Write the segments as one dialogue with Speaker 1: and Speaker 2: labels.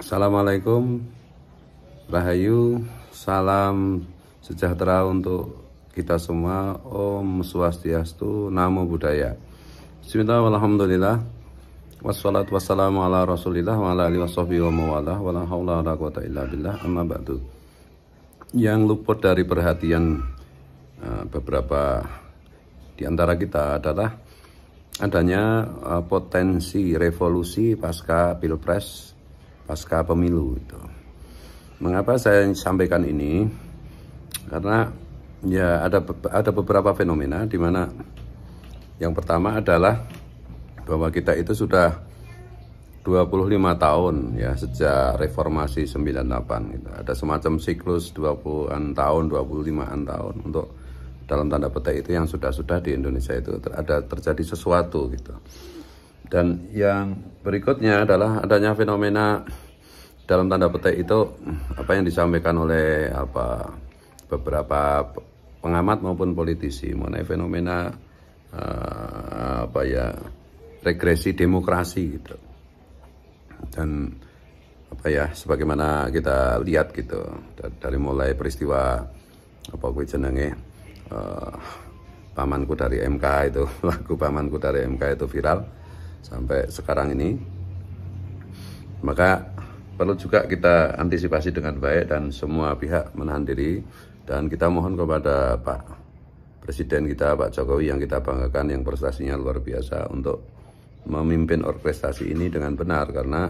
Speaker 1: Assalamualaikum, Rahayu, salam sejahtera untuk kita semua. Om Swastiastu, Namo Buddhaya. Bismillah, walhamdulillah, wassalatu wassalamu ala rasulillah wa ala alihi wassohbihi wa mawalah, wa la hawla wa la quwata illa billah, amma ba'du. Yang luput dari perhatian beberapa di antara kita adalah adanya potensi revolusi pasca pilpres, pasca pemilu itu. Mengapa saya sampaikan ini? Karena ya ada beberapa fenomena di mana yang pertama adalah bahwa kita itu sudah 25 tahun ya sejak reformasi 98 gitu. Ada semacam siklus 20-an tahun, 25-an tahun untuk dalam tanda petik itu yang sudah di Indonesia itu ada terjadi sesuatu gitu. Dan yang berikutnya adalah adanya fenomena dalam tanda petik itu apa yang disampaikan oleh beberapa pengamat maupun politisi mengenai fenomena regresi demokrasi gitu. Dan sebagaimana kita lihat gitu dari mulai peristiwa pamanku dari MK itu, lagu pamanku dari MK itu viral sampai sekarang ini, maka perlu juga kita antisipasi dengan baik dan semua pihak menahan diri, dan kita mohon kepada Pak Presiden kita, Pak Jokowi yang kita banggakan, yang prestasinya luar biasa, untuk memimpin orkestrasi ini dengan benar. Karena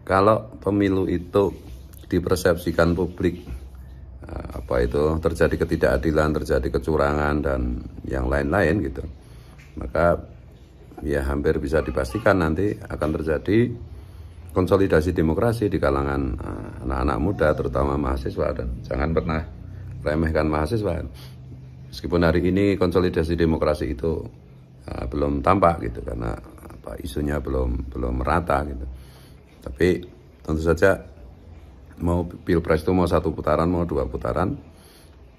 Speaker 1: kalau pemilu itu dipersepsikan publik terjadi ketidakadilan, terjadi kecurangan dan yang lain-lain gitu, maka ya hampir bisa dipastikan nanti akan terjadi konsolidasi demokrasi di kalangan anak-anak muda, terutama mahasiswa. Dan jangan pernah remehkan mahasiswa. Meskipun hari ini konsolidasi demokrasi itu belum tampak gitu, karena isunya belum merata gitu. Tapi tentu saja mau pilpres itu mau 1 putaran, mau 2 putaran,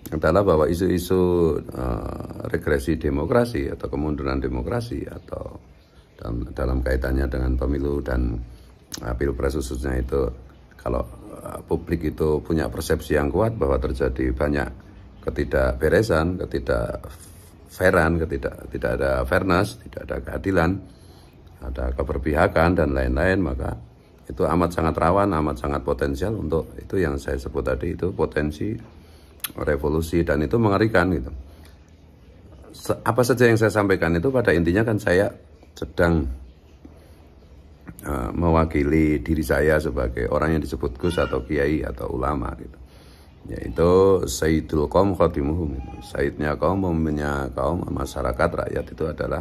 Speaker 1: adalah bahwa isu-isu regresi demokrasi atau kemunduran demokrasi atau dalam kaitannya dengan pemilu dan pilpres khususnya itu, kalau publik itu punya persepsi yang kuat bahwa terjadi banyak ketidakberesan, ketidakfairan, tidak ada fairness, tidak ada keadilan, ada keberpihakan dan lain-lain, maka itu amat sangat rawan, amat sangat potensial untuk itu yang saya sebut tadi, itu potensi revolusi, dan itu mengerikan gitu. Apa saja yang saya sampaikan itu pada intinya kan saya sedang mewakili diri saya sebagai orang yang disebut Gus atau Kiai atau ulama gitu, yaitu Sayyidul Qaum Khadimuhum. Sayyidnya kaum, pemimpinnya kaum, masyarakat, rakyat itu adalah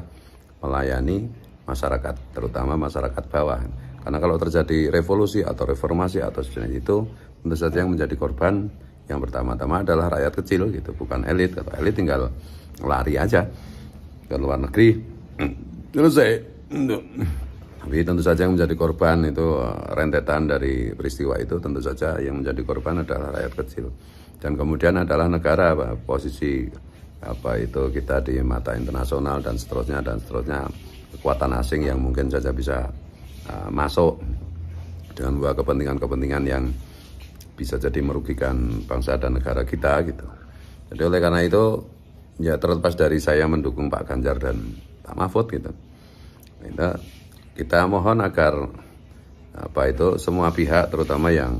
Speaker 1: melayani masyarakat, terutama masyarakat bawah. Karena kalau terjadi revolusi atau reformasi atau sejenis itu, tentu saja yang menjadi korban yang pertama-tama adalah rakyat kecil gitu, bukan elit. Kalau elit tinggal lari aja ke luar negeri, selesai. Tapi tentu saja yang menjadi korban itu rentetan dari peristiwa itu, tentu saja yang menjadi korban adalah rakyat kecil. Dan kemudian adalah negara, posisi kita di mata internasional dan seterusnya, kekuatan asing yang mungkin saja bisa masuk dengan buah kepentingan-kepentingan yang bisa jadi merugikan bangsa dan negara kita gitu. Jadi oleh karena itu ya, terlepas dari saya mendukung Pak Ganjar dan Pak Mahfud gitu, kita mohon agar semua pihak, terutama yang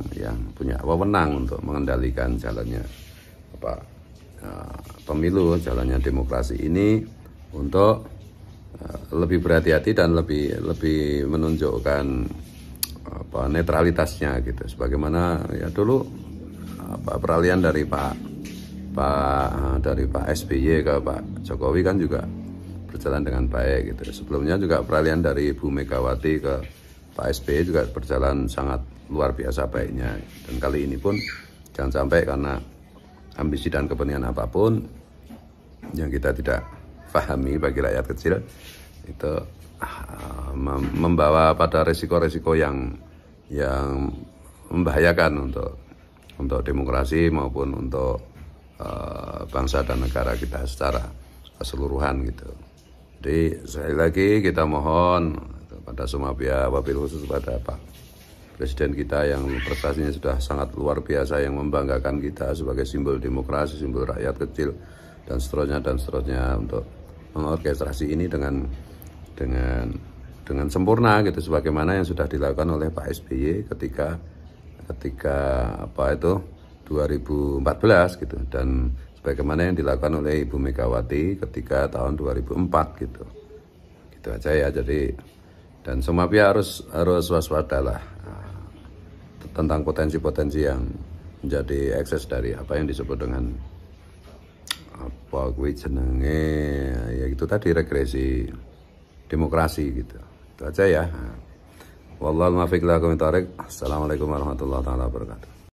Speaker 1: punya wewenang untuk mengendalikan jalannya pemilu, jalannya demokrasi ini, untuk lebih berhati-hati dan lebih menunjukkan netralitasnya gitu. Sebagaimana ya dulu peralihan dari Pak SBY ke Pak Jokowi kan juga berjalan dengan baik gitu. Sebelumnya juga peralihan dari Ibu Megawati ke Pak SBY juga berjalan sangat luar biasa baiknya. Dan kali ini pun jangan sampai karena ambisi dan kepentingan apapun yang kita tidak pahami bagi rakyat kecil itu membawa pada resiko-resiko yang membahayakan untuk demokrasi maupun untuk bangsa dan negara kita secara keseluruhan gitu. Jadi sekali lagi kita mohon pada semua pihak, wabil khusus pada Pak presiden kita yang prestasinya sudah sangat luar biasa, yang membanggakan kita sebagai simbol demokrasi, simbol rakyat kecil dan seterusnya untuk mengorkestrasi ini dengan sempurna gitu, sebagaimana yang sudah dilakukan oleh Pak SBY ketika 2014 gitu, dan sebagaimana yang dilakukan oleh Ibu Megawati ketika tahun 2004 gitu aja ya. Jadi dan semua pihak harus waspadalah tentang potensi-potensi yang menjadi ekses dari apa yang disebut dengan apa kuwi jenenge, ya itu tadi, regresi demokrasi gitu. Itu aja ya. Wallahul muwaffiq ila aqwamit thoriq. Assalamualaikum warahmatullahi wabarakatuh.